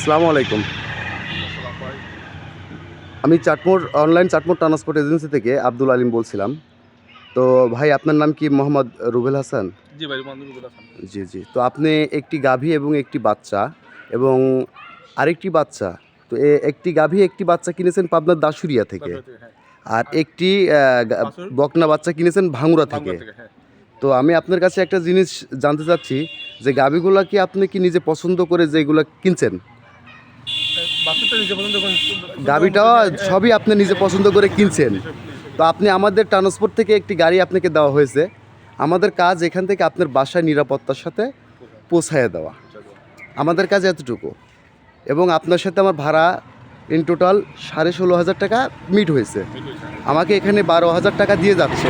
আসসালামু আলাইকুম। আমি Chatmohar online Chatmohar transport agency থেকে আব্দুল আলিম বলছিলাম। তো ভাই আপনার নাম কি মোহাম্মদ রুবেল হাসান? জি ভাই, মোহাম্মদ রুবেল হাসান। জি, জি। তো আপনি একটি গাভী এবং একটি বাচ্চা এবং আরেকটি বাচ্চা, তো একটি গাভী একটি বাচ্চা কিনেছেন পাবনার দাসুরিয়া থেকে। বাসায় থেকে, হ্যাঁ। আর একটি বাছুর বকনা বাচ্চা কিনেছেন ভাঙ্গুরা থেকে। ভাঙ্গুরা থেকে, হ্যাঁ। তো আমি আপনার কাছে একটা জিনিস জানতে চাচ্ছি যে গাভীগুলা কি আপনি কি নিজে পছন্দ করে যেগুলা কিনছেন? বাছুরটা নিজে পছন্দ করেন। গাভীটা সবই আপনি নিজে পছন্দ করে কিনছেন। তো আপনি আমাদের ট্রান্সপোর্ট থেকে একটি গাড়ি আপনাকে দেওয়া হয়েছে। আমাদের কাজ এখান থেকে আপনার বাসায় নিরাপত্তার সাথে পৌঁছায় দেওয়া। আমাদের কাজ এতটুকু। এবং আপনার সাথে আমার ভাড়া ইন টোটাল 16,500 টাকা মিট হয়েছে। আমাকে এখানে 12,000 টাকা দিয়ে যাচ্ছে।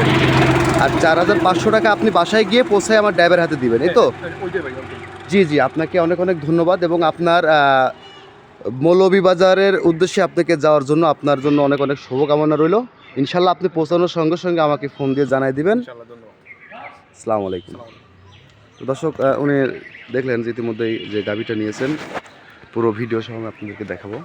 আর 4,500 টাকা আপনি বাসায় গিয়ে পৌঁছায় আমার ড্রাইভার হাতে দিবেন, এই তো? জি, জি। আপনাকে অনেক অনেক ধন্যবাদ এবং আপনার মৌলভীবাজারের উদ্দেশ্যে আপনাকে যাওয়ার জন্য আপনার জন্য অনেক অনেক শুভকামনা রইল। ইনশাল্লাহ আপনি পৌঁছানোর সঙ্গে সঙ্গে আমাকে ফোন দিয়ে জানাই দিবেন। আসসালামু আলাইকুম। তো দর্শক, উনি দেখলেন যে ইতিমধ্যেই যে গাভিটা নিয়েছেন, পুরো ভিডিও সহ আমি আপনাদেরকে দেখাবো।